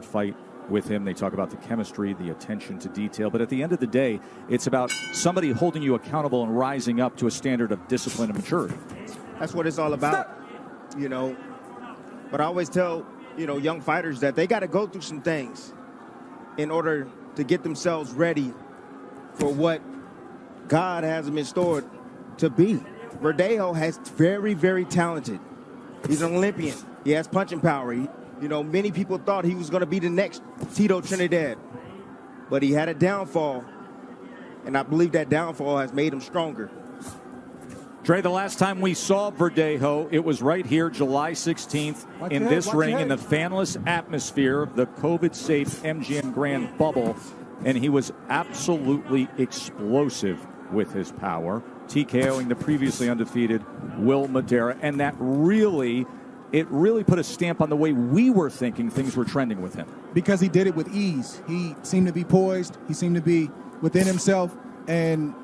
fight with him. They talk about the chemistry, the attention to detail. But at the end of the day, it's about somebody holding you accountable and rising up to a standard of discipline and maturity. That's what it's all about, you know. But I always tell, you know, young fighters that they got to go through some things in order to get themselves ready for what God has them in store to be. Verdejo has very, very talented. He's an Olympian. He has punching power. You know, many people thought he was going to be the next Tito Trinidad, but he had a downfall, and I believe that downfall has made him stronger. Dre, the last time we saw Verdejo, it was right here, July 16th, in this ring, in the fanless atmosphere of the COVID-safe MGM Grand bubble, and he was absolutely explosive with his power, TKOing the previously undefeated Will Madera, and that really put a stamp on the way we were thinking things were trending with him. Because he did it with ease. He seemed to be poised. He seemed to be within himself. And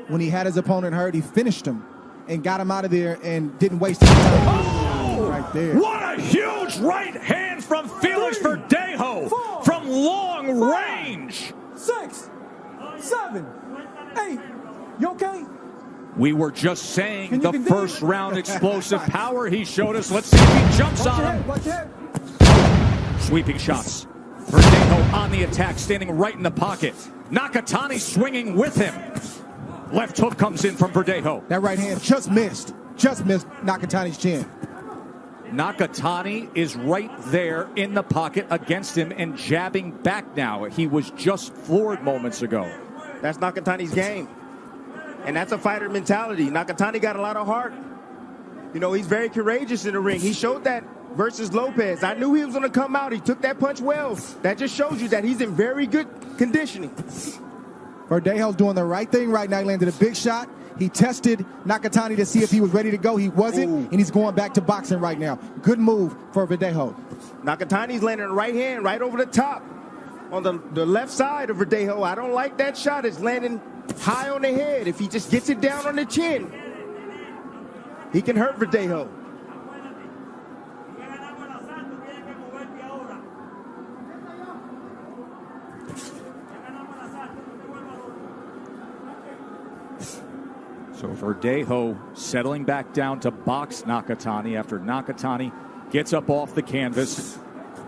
when he had his opponent hurt, he finished him and got him out of there and didn't waste any time. Oh! Right there. What a huge right hand from Felix Verdejo from long range. 6, 7, 8. You okay? We were just saying the first round explosive power he showed us. Let's see if he jumps on him. Sweeping shots. Verdejo on the attack, standing right in the pocket. Nakatani swinging with him. Left hook comes in from Verdejo. That right hand just missed Nakatani's chin. Nakatani is right there in the pocket against him and jabbing back now. He was just floored moments ago. That's Nakatani's game. And that's a fighter mentality. Nakatani got a lot of heart. You know, he's very courageous in the ring. He showed that versus Lopez. I knew he was going to come out. He took that punch well. That just shows you that he's in very good conditioning. Verdejo's doing the right thing right now. He landed a big shot. He tested Nakatani to see if he was ready to go. He wasn't, and he's going back to boxing right now. Good move for Verdejo. Nakatani's landing a right hand right over the top on the left side of Verdejo. I don't like that shot. It's landing high on the head. If he just gets it down on the chin, he can hurt Verdejo. So Verdejo settling back down to box Nakatani after Nakatani gets up off the canvas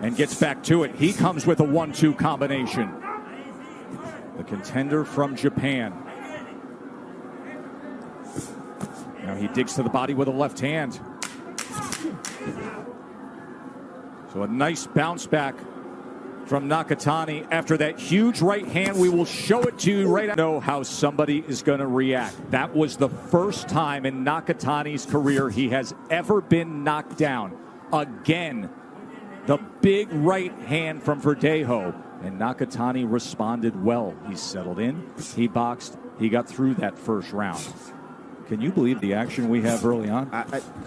and gets back to it. He comes with a 1-2 combination. The contender from Japan. Now he digs to the body with a left hand. So a nice bounce back from Nakatani after that huge right hand. We will show it to you right now. Know how somebody is going to react. That was the first time in Nakatani's career he has ever been knocked down. Again, the big right hand from Verdejo. And Nakatani responded well. He settled in, he boxed, he got through that first round. Can you believe the action we have early on?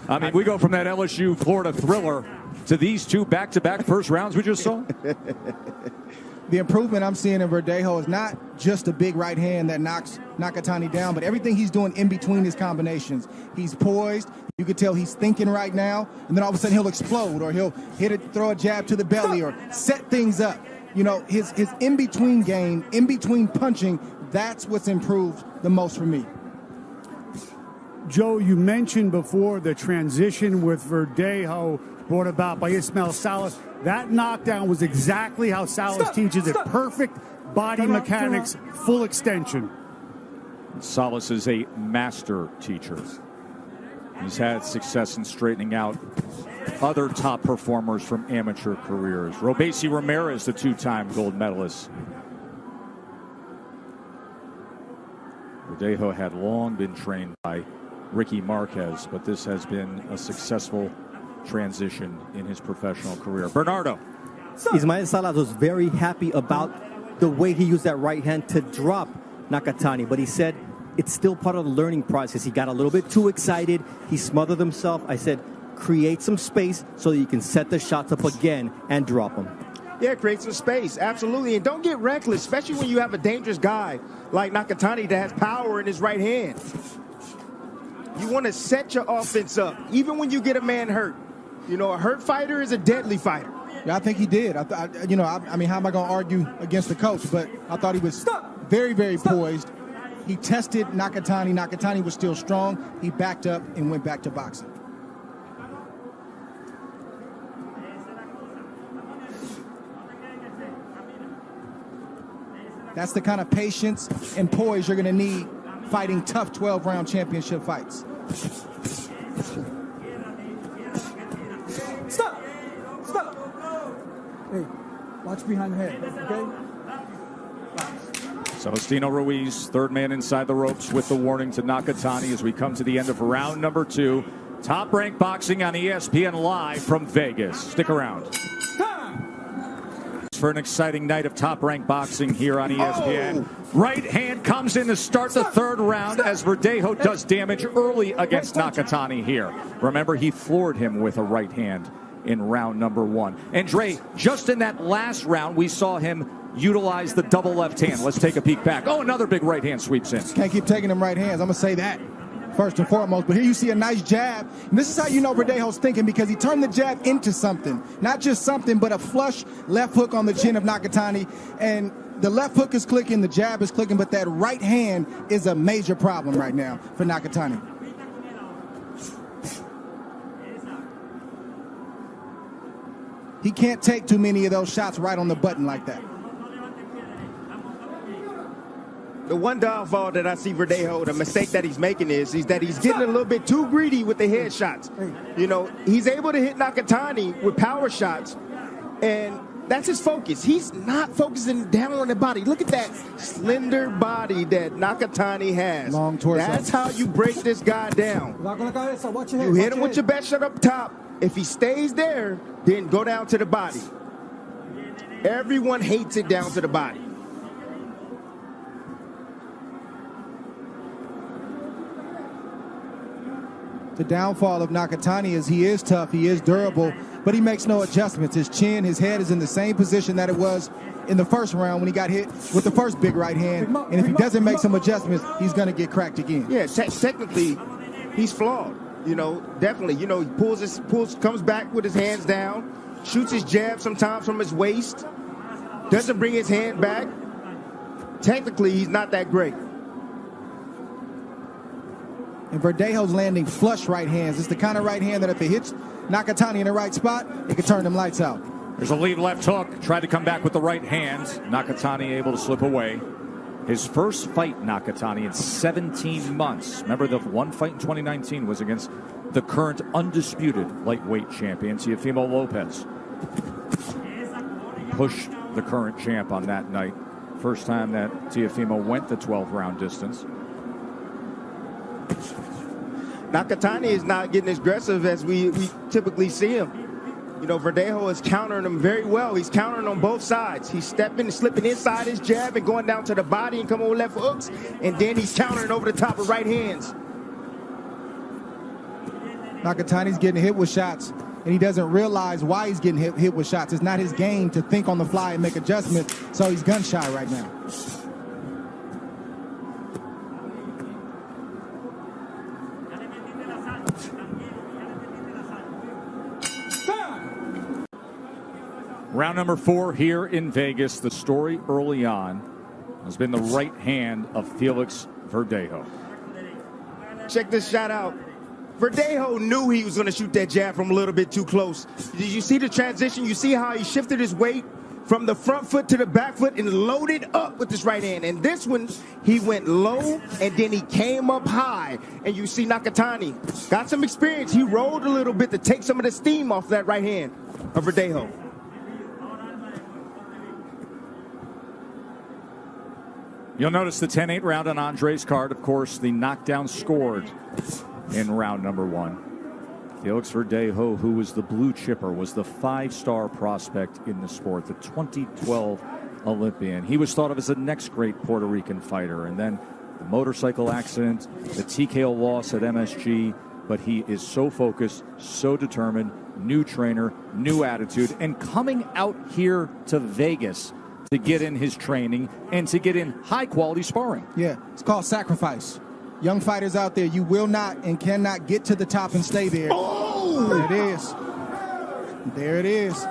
I mean, we go from that LSU Florida thriller to these two back-to-back first rounds we just saw. The improvement I'm seeing in Verdejo is not just a big right hand that knocks Nakatani down, but everything he's doing in between his combinations. He's poised. You can tell he's thinking right now, and then all of a sudden he'll explode, or he'll throw a jab to the belly, or set things up. You know, his in-between game, in-between punching, that's what's improved the most for me. Joe, you mentioned before the transition with Verdejo brought about by Ismael Salas. That knockdown was exactly how Salas teaches it. Perfect body mechanics, full extension. Salas is a master teacher. He's had success in straightening out other top performers from amateur careers. Robesi Ramirez, the two-time gold medalist. Verdejo had long been trained by Ricky Marquez, but this has been a successful transition in his professional career. Bernardo. Ismael Salas was very happy about the way he used that right hand to drop Nakatani, but he said it's still part of the learning process. He got a little bit too excited. He smothered himself. I said, create some space so that you can set the shots up again and drop them. Yeah, create some space, absolutely. And don't get reckless, especially when you have a dangerous guy like Nakatani that has power in his right hand. You want to set your offense up, even when you get a man hurt. You know, a hurt fighter is a deadly fighter. Yeah, I think he did. I mean, how am I going to argue against the coach? But I thought he was very, very poised. He tested Nakatani. Nakatani was still strong. He backed up and went back to boxing. That's the kind of patience and poise you're going to need fighting tough 12-round championship fights. Stop! Hey, watch behind the head, okay? Celestino Ruiz, third man inside the ropes with the warning to Nakatani as we come to the end of round number 2. Top Rank Boxing on ESPN Live from Vegas. Stick around. For an exciting night of Top Rank Boxing here on ESPN. Right hand comes in to start the third round as Verdejo does damage early against Nakatani here. Remember, he floored him with a right hand in round number 1. And Dre, just in that last round, we saw him utilize the double left hand. Let's take a peek back. Oh, another big right hand sweeps in. Can't keep taking them right hands. I'm going to say that first and foremost. But here you see a nice jab. And this is how you know Verdejo's thinking, because he turned the jab into something. Not just something, but a flush left hook on the chin of Nakatani. And the left hook is clicking, the jab is clicking, but that right hand is a major problem right now for Nakatani. He can't take too many of those shots right on the button like that. The one downfall that I see Verdejo, the mistake that he's making is that he's getting a little bit too greedy with the head shots. You know, he's able to hit Nakatani with power shots, and that's his focus. He's not focusing down on the body. Look at that slender body that Nakatani has. Long torso. That's how you break this guy down. Watch your head. You hit him with your best shot up top. If he stays there, then go down to the body. Everyone hates it down to the body. The downfall of Nakatani is he is tough, he is durable, but he makes no adjustments. His chin, his head is in the same position that it was in the first round when he got hit with the first big right hand. And if he doesn't make some adjustments, he's going to get cracked again. Yeah, technically, he's flawed. You know, definitely. You know, he comes back with his hands down, shoots his jab sometimes from his waist, doesn't bring his hand back. Technically, he's not that great. And Verdejo's landing flush right hands. It's the kind of right hand that if it hits Nakatani in the right spot, it can turn them lights out. There's a lead left hook. Tried to come back with the right hand. Nakatani able to slip away. His first fight, Nakatani, in 17 months. Remember, the one fight in 2019 was against the current undisputed lightweight champion, Teofimo Lopez. Pushed the current champ on that night. First time that Teofimo went the 12-round distance. Nakatani is not getting as aggressive as we typically see him. You know, Verdejo is countering him very well. He's countering on both sides. He's stepping, slipping inside his jab and going down to the body and coming with left hooks. And then he's countering over the top of right hands. Nakatani's getting hit with shots, and he doesn't realize why he's getting hit with shots. It's not his game to think on the fly and make adjustments, so he's gun shy right now. Round number 4 here in Vegas. The story early on has been the right hand of Felix Verdejo. Check this shot out. Verdejo knew he was going to shoot that jab from a little bit too close. Did you see the transition? You see how he shifted his weight from the front foot to the back foot and loaded up with this right hand. And this one, he went low and then he came up high. And you see Nakatani got some experience. He rolled a little bit to take some of the steam off that right hand of Verdejo. You'll notice the 10-8 round on Andre's card. Of course, the knockdown scored in round number 1. Felix Verdejo, who was the blue chipper, was the 5-star prospect in the sport, the 2012 Olympian. He was thought of as the next great Puerto Rican fighter. And then the motorcycle accident, the TKO loss at MSG. But he is so focused, so determined, new trainer, new attitude, and coming out here to Vegas to get in his training and to get in high-quality sparring. Yeah, it's called sacrifice. Young fighters out there, you will not and cannot get to the top and stay there. Oh! There it is. There it is.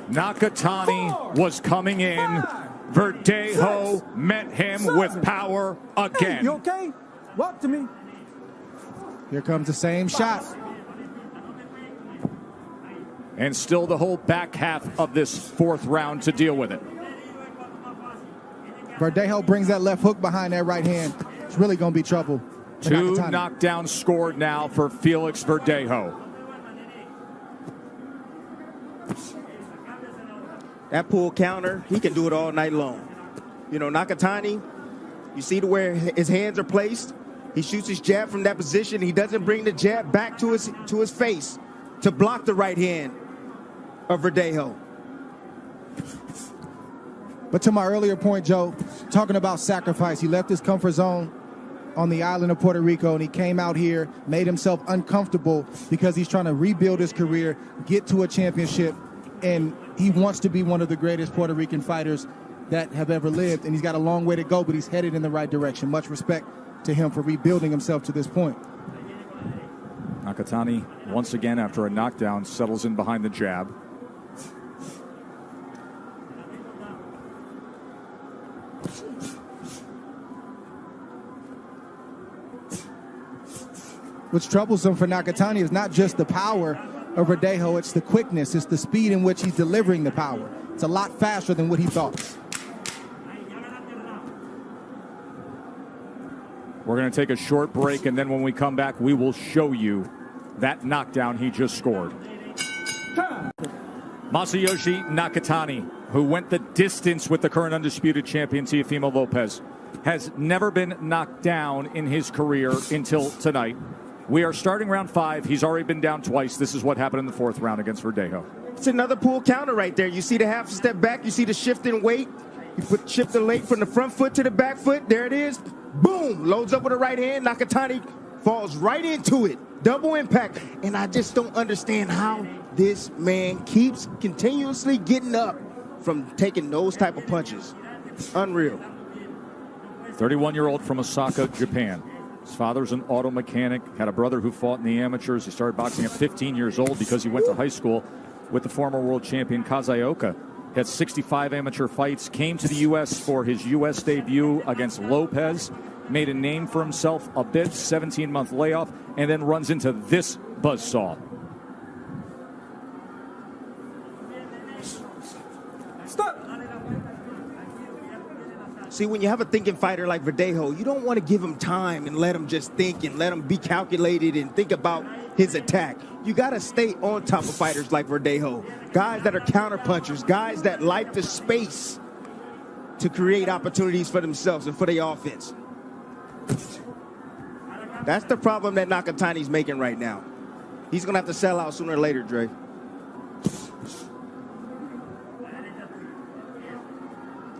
Nakatani was coming in. Verdejo met him with power again. Hey, you okay? Walk to me. Here comes the same shot. And still the whole back half of this fourth round to deal with it. Verdejo brings that left hook behind that right hand. It's really going to be trouble. Two knockdowns scored now for Felix Verdejo. That pull counter, he can do it all night long. You know, Nakatani, you see to where his hands are placed. He shoots his jab from that position. He doesn't bring the jab back to his face to block the right hand of Verdejo. But to my earlier point, Joe, talking about sacrifice, he left his comfort zone on the island of Puerto Rico, and he came out here, made himself uncomfortable because he's trying to rebuild his career, get to a championship, and he wants to be one of the greatest Puerto Rican fighters that have ever lived, and he's got a long way to go, but he's headed in the right direction. Much respect to him for rebuilding himself to this point. Nakatani, once again, after a knockdown, settles in behind the jab. What's troublesome for Nakatani is not just the power of Verdejo, it's the quickness, it's the speed in which he's delivering the power. It's a lot faster than what he thought. We're going to take a short break, and then when we come back, we will show you that knockdown he just scored. Masayoshi Nakatani, who went the distance with the current undisputed champion, Teofimo Lopez, has never been knocked down in his career until tonight. We are starting round 5. He's already been down twice. This is what happened in the fourth round against Verdejo. It's another pull counter right there. You see the half step back. You see the shift in weight. You shift the weight from the front foot to the back foot. There it is. Boom. Loads up with the right hand. Nakatani falls right into it. Double impact. And I just don't understand how this man keeps continuously getting up from taking those type of punches. Unreal. 31-year-old from Osaka, Japan. His father's an auto mechanic, had a brother who fought in the amateurs. He started boxing at 15 years old because he went to high school with the former world champion Kazaoka. He had 65 amateur fights, came to the U.S. for his U.S. debut against Lopez, made a name for himself a bit, 17-month layoff, and then runs into this buzzsaw. Stop. See, when you have a thinking fighter like Verdejo, you don't want to give him time and let him just think and let him be calculated and think about his attack. You got to stay on top of fighters like Verdejo, guys that are counterpunchers, guys that like the space to create opportunities for themselves and for their offense. That's the problem that Nakatani's making right now. He's going to have to sell out sooner or later, Dre.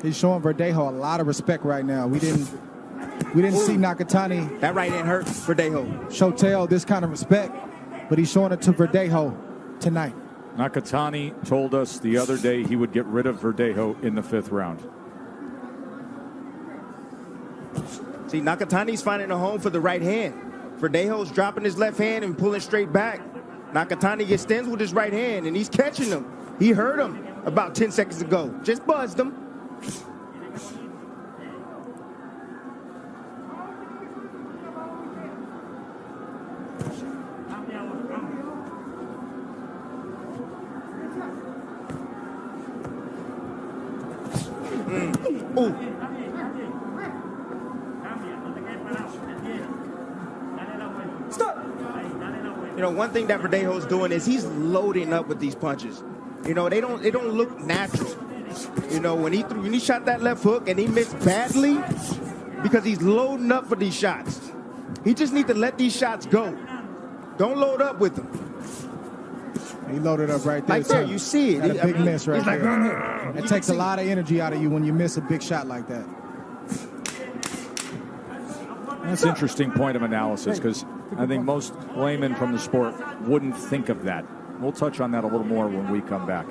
He's showing Verdejo a lot of respect right now. We didn't see Nakatani. That right hand hurt Verdejo. Show Teo this kind of respect, but he's showing it to Verdejo tonight. Nakatani told us the other day he would get rid of Verdejo in the 5th round. See, Nakatani's finding a home for the right hand. Verdejo's dropping his left hand and pulling straight back. Nakatani extends with his right hand, and he's catching him. He heard him about 10 seconds ago. Just buzzed him. Ooh. Stop. You know, one thing that Verdejo's doing is he's loading up with these punches. You know, they don't look natural. You know, when he shot that left hook and he missed badly because he's loading up for these shots. He just needs to let these shots go. Don't load up with them. He loaded up right there. Right there, you see it. Got a big miss right there. It takes a lot of energy out of you when you miss a big shot like that. That's an interesting point of analysis because I think most laymen from the sport wouldn't think of that. We'll touch on that a little more when we come back.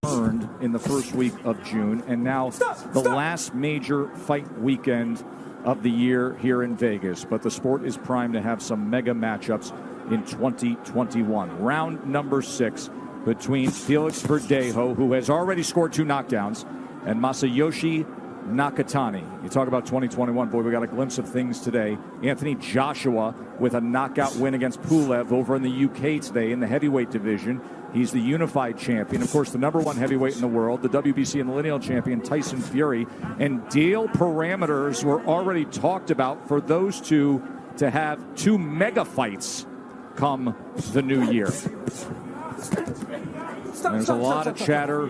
Earned in the first week of June, and now the last major fight weekend of the year here in Vegas. But the sport is primed to have some mega matchups in 2021. Round number 6, between Felix Verdejo, who has already scored 2 knockdowns, and Masayoshi Nakatani. You talk about 2021, boy, we got a glimpse of things today. Anthony Joshua with a knockout win against Pulev over in the UK today in the heavyweight division. He's the unified champion. Of course, the #1 heavyweight in the world, the WBC and the lineal champion, Tyson Fury. And deal parameters were already talked about for those two to have 2 mega fights come the new year. There's a lot of chatter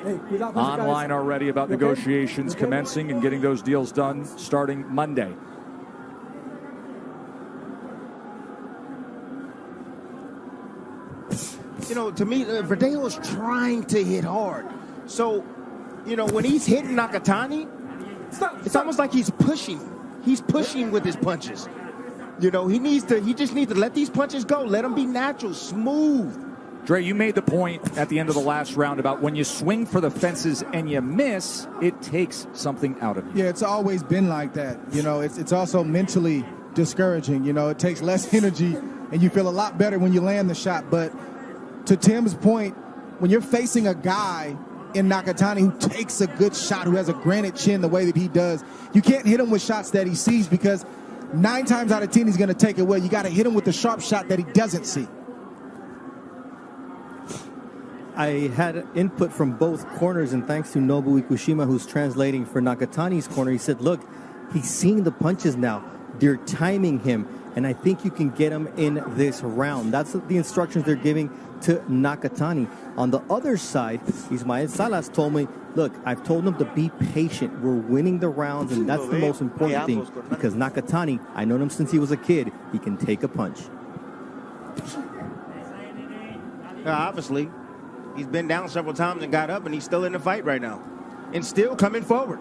online already about negotiations commencing and getting those deals done starting Monday. You know, to me, Verdejo is trying to hit hard. So, you know, when he's hitting Nakatani, it's almost like he's pushing. He's pushing with his punches. You know, he just needs to let these punches go. Let them be natural, smooth. Dre, you made the point at the end of the last round about when you swing for the fences and you miss, it takes something out of you. Yeah, it's always been like that. You know, it's also mentally discouraging. You know, it takes less energy, and you feel a lot better when you land the shot. But to Tim's point, when you're facing a guy in Nakatani who takes a good shot, who has a granite chin the way that he does, you can't hit him with shots that he sees, because 9 times out of 10 he's going to take it well. You got to hit him with the sharp shot that he doesn't see. I had input from both corners, and thanks to Nobu Ikushima, who's translating for Nakatani's corner, he said, look, he's seeing the punches now. They're timing him, and I think you can get him in this round. That's the instructions they're giving to Nakatani. On the other side, Ismael Salas told me, look, I've told him to be patient. We're winning the rounds, and that's the most important thing, because Nakatani, I known him since he was a kid. He can take a punch. Obviously, he's been down several times and got up, and he's still in the fight right now and still coming forward.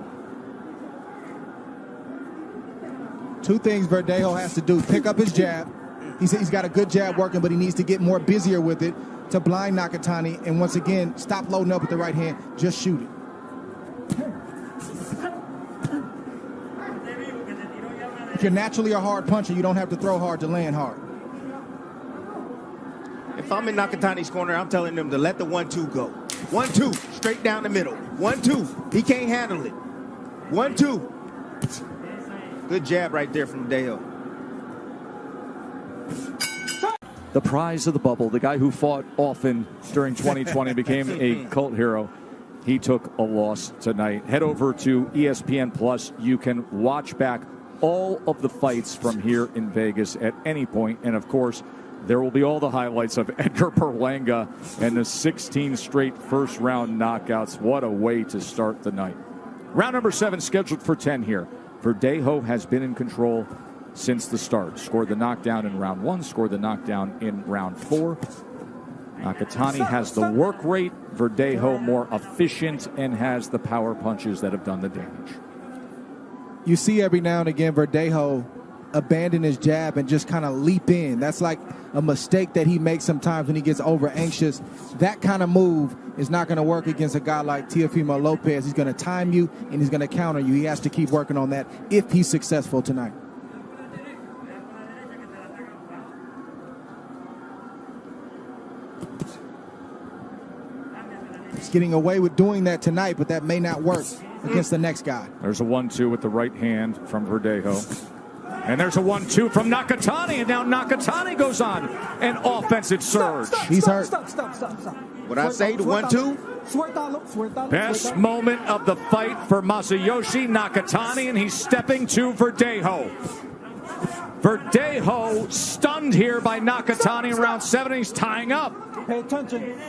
2 things Verdejo has to do: pick up his jab. He's got a good jab working, but he needs to get more busier with it to blind Nakatani. And once again, stop loading up with the right hand. Just shoot it. If you're naturally a hard puncher, you don't have to throw hard to land hard. If I'm in Nakatani's corner, I'm telling them to let the 1-2 go. 1-2, straight down the middle. 1-2, he can't handle it. 1-2. Good jab right there from Verdejo. The prize of the bubble, the guy who fought often during 2020, became a cult hero. He took a loss tonight. Head over to ESPN Plus. You can watch back all of the fights from here in Vegas at any point. And of course, there will be all the highlights of Edgar Berlanga and the 16 straight first-round knockouts. What a way to start the night. Round number 7 scheduled for 10 here. Verdejo has been in control since the start. Scored the knockdown in round 1, scored the knockdown in round 4. Nakatani has the work rate. Verdejo more efficient and has the power punches that have done the damage. You see every now and again Verdejo abandon his jab and just kind of leap in. That's like a mistake that he makes sometimes when he gets over anxious. That kind of move is not going to work against a guy like Teofimo Lopez. He's going to time you and he's going to counter you. He has to keep working on that if he's successful tonight. He's getting away with doing that tonight, but that may not work against the next guy. There's a 1-2 with the right hand from Verdejo. And there's a 1-2 from Nakatani, and now Nakatani goes on an offensive surge. He's hurt. Stop. What I say, the 1-2? Best moment of the fight for Masayoshi Nakatani, and he's stepping to Verdejo. Verdejo stunned here by Nakatani in round 7. He's tying up. Pay attention.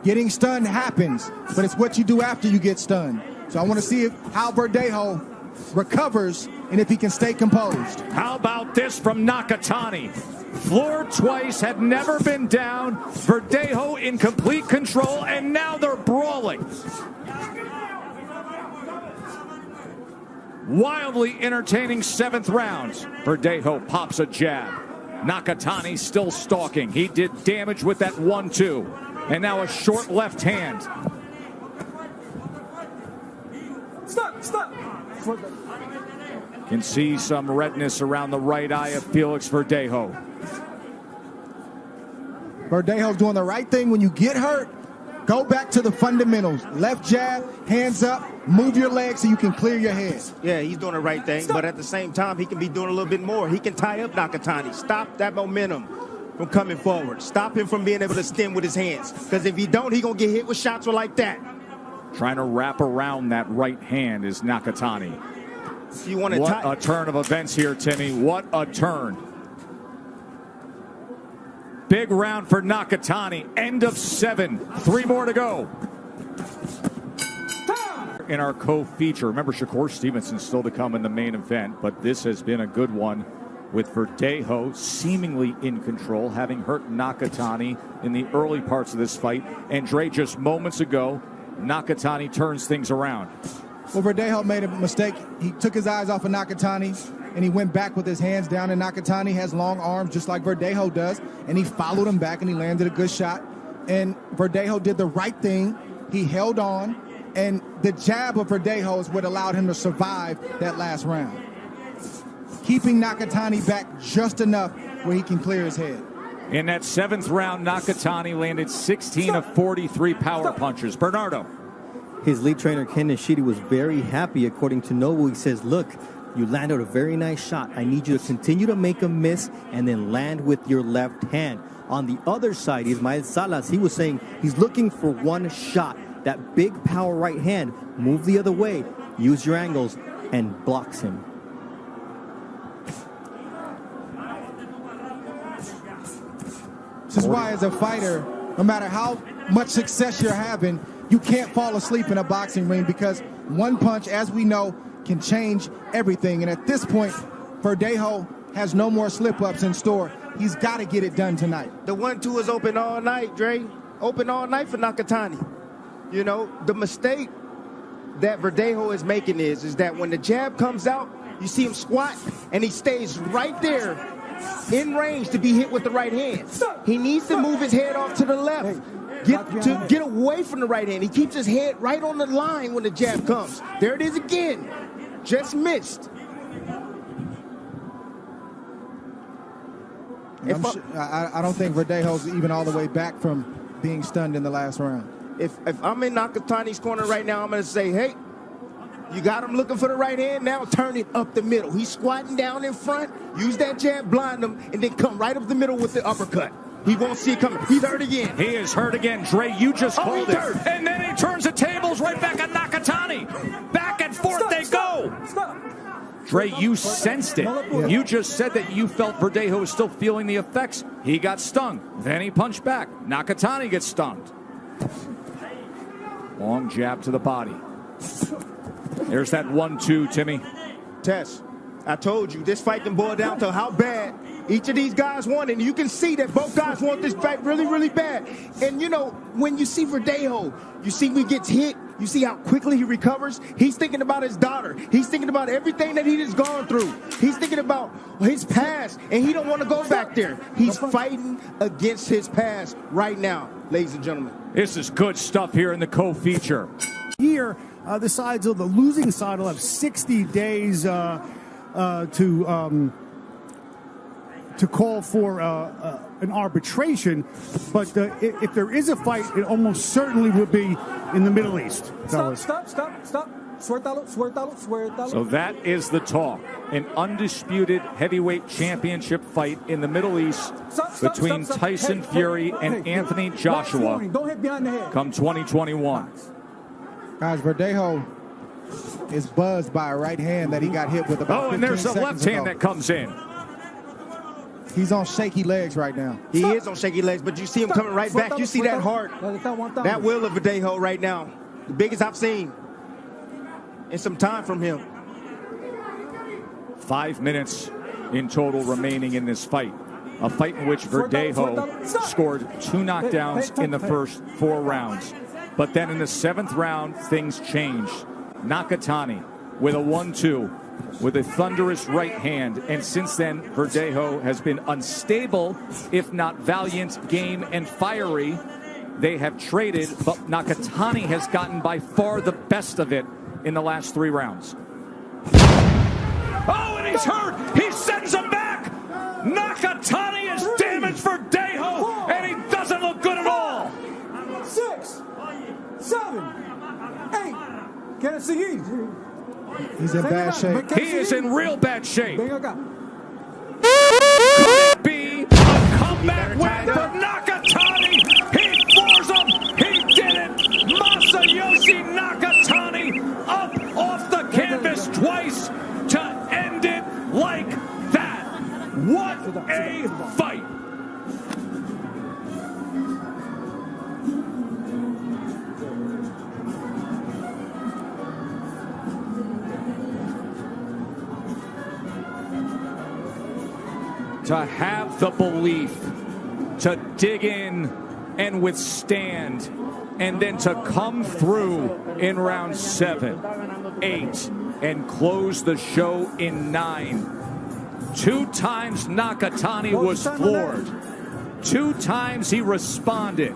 Getting stunned happens, but it's what you do after you get stunned. So I want to see how Verdejo recovers and if he can stay composed. How about this from Nakatani? Floored twice, had never been down. Verdejo in complete control, and now they're brawling. Wildly entertaining 7th round. Verdejo pops a jab. Nakatani still stalking. He did damage with that 1-2. And now a short left hand. Stop. Can see some redness around the right eye of Felix Verdejo. Verdejo's doing the right thing. When you get hurt, go back to the fundamentals. Left jab, hands up, move your legs so you can clear your head. Yeah, he's doing the right thing, but at the same time, he can be doing a little bit more. He can tie up Nakatani, stop that momentum from coming forward, stop him from being able to stem with his hands. Because if he don't, he's going to get hit with shots like that. Trying to wrap around that right hand is Nakatani. You want to What a turn of events here, Timmy. What a turn. Big round for Nakatani. End of 7. 3 more to go. In our co-feature, remember Shakur Stevenson still to come in the main event, but this has been a good one with Verdejo seemingly in control, having hurt Nakatani in the early parts of this fight. And Dre, just moments ago, Nakatani turns things around. Well, Verdejo made a mistake. He took his eyes off of Nakatani, and he went back with his hands down, and Nakatani has long arms just like Verdejo does, and he followed him back, and he landed a good shot. And Verdejo did the right thing. He held on, and the jab of Verdejo is what allowed him to survive that last round, keeping Nakatani back just enough where he can clear his head. In that 7th round, Nakatani landed 16 of 43 power punches. Bernardo. His lead trainer, Ken Nishida, was very happy. According to Noble, he says, look, you landed a very nice shot. I need you to continue to make a miss and then land with your left hand. On the other side, Ismael Salas, he was saying he's looking for one shot. That big power right hand, move the other way, use your angles, and blocks him. This is why, as a fighter, no matter how much success you're having, you can't fall asleep in a boxing ring, because one punch, as we know, can change everything. And at this point, Verdejo has no more slip-ups in store. He's got to get it done tonight. The 1-2 is open all night, Dre. Open all night for Nakatani. You know, the mistake that Verdejo is making is that when the jab comes out, you see him squat, and he stays right there in range to be hit with the right hand. He needs to move his head off to the left. Get away from the right hand. He keeps his head right on the line when the jab comes. There it is again. Just missed. I don't think Verdejo's even all the way back from being stunned in the last round. If I'm in Nakatani's corner right now, I'm going to say, hey, you got him looking for the right hand, now turn it up the middle. He's squatting down in front, use that jab, blind him, and then come right up the middle with the uppercut. He won't see it coming. He's hurt again. He is hurt again. Dre, you just called it. Hurt. And then he turns the tables right back on Nakatani. Back and forth they go. Dre, you sensed it. You just said that you felt Verdejo was still feeling the effects. He got stung. Then he punched back. Nakatani gets stunned. Long jab to the body. There's that 1-2, Timmy. Tess, I told you, this fight can boil down to how bad each of these guys want, and you can see that both guys want this fight really, really bad. And, you know, when you see Verdejo, you see when he gets hit, you see how quickly he recovers. He's thinking about his daughter. He's thinking about everything that he has gone through. He's thinking about his past, and he don't want to go back there. He's fighting against his past right now, ladies and gentlemen. This is good stuff here in the co-feature. Here, the sides of the losing side will have 60 days to call for an arbitration, but if there is a fight, it almost certainly would be in the Middle East. Stop. Suéltalo. So that is the talk. An undisputed heavyweight championship fight in the Middle East between Tyson Fury and Anthony Joshua Don't hit behind the head. come 2021. Guys, Verdejo is buzzed by a right hand that he got hit with about 15 and there's a seconds left hand ago. that comes in. He's on shaky legs right now. He is on shaky legs, but you see him coming right back. You see that heart, that will of Verdejo right now. The biggest I've seen in some time from him. 5 minutes in total remaining in this fight. A fight in which Verdejo scored 2 knockdowns in the first 4 rounds. But then in the 7th round, things changed. Nakatani with a 1-2 with a thunderous right hand. And since then, Verdejo has been unstable, if not valiant, game, and fiery. They have traded, but Nakatani has gotten by far the best of it in the last 3 rounds. Oh, and he's hurt. He sends him back. Nakatani is damaged for Verdejo, and he doesn't look good at all. 6, 7, 8. Quer seguir? He's in bad shape. He is in real bad shape. Venga acá. Could it be a comeback win for Nakatani? He floors him. He did it. Masayoshi Nakatani up off the canvas twice to end it like that. What a fight. To have the belief to dig in and withstand, and then to come through in round 7, 8, and close the show in 9. 2 times Nakatani was floored. 2 times he responded.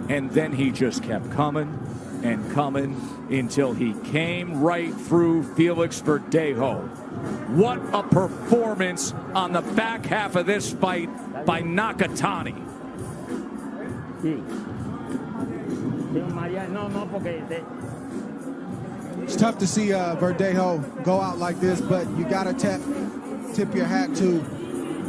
And then he just kept coming and coming until he came right through Felix Verdejo. What a performance on the back half of this fight by Nakatani. It's tough to see Verdejo go out like this, but you got to tip your hat to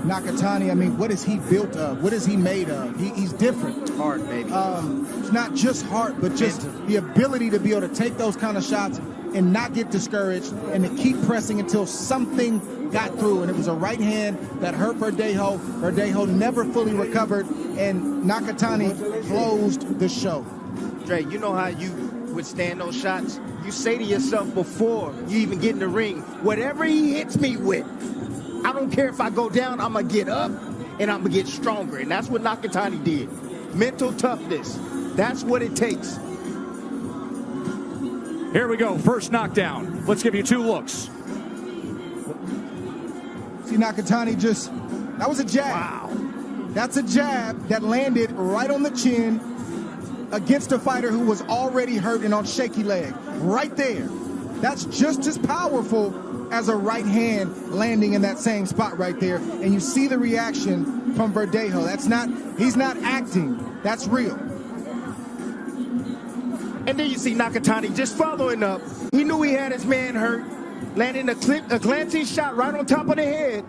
Nakatani. I mean, what is he built of? What is he made of? He's different. Heart, baby. It's not just heart, but just the ability to be able to take those kind of shots and not get discouraged and to keep pressing until something got through. And it was a right hand that hurt Verdejo. Verdejo never fully recovered, and Nakatani closed the show. Dre, you know how you withstand those shots? You say to yourself before you even get in the ring, whatever he hits me with, I don't care if I go down, I'm going to get up and I'm going to get stronger. And that's what Nakatani did. Mental toughness. That's what it takes. Here we go. First knockdown. Let's give you 2 looks. See, Nakatani that was a jab. Wow. That's a jab that landed right on the chin against a fighter who was already hurt and on shaky leg. Right there. That's just as powerful as a right hand landing in that same spot right there. And you see the reaction from Verdejo. He's not acting. That's real. And then you see Nakatani just following up. He knew he had his man hurt, landing a glancing shot right on top of the head.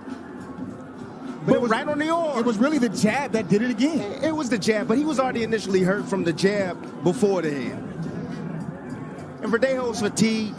But it was right on the arm. It was really the jab that did it again. It was the jab, but he was already initially hurt from the jab before the hand. And Verdejo's fatigued.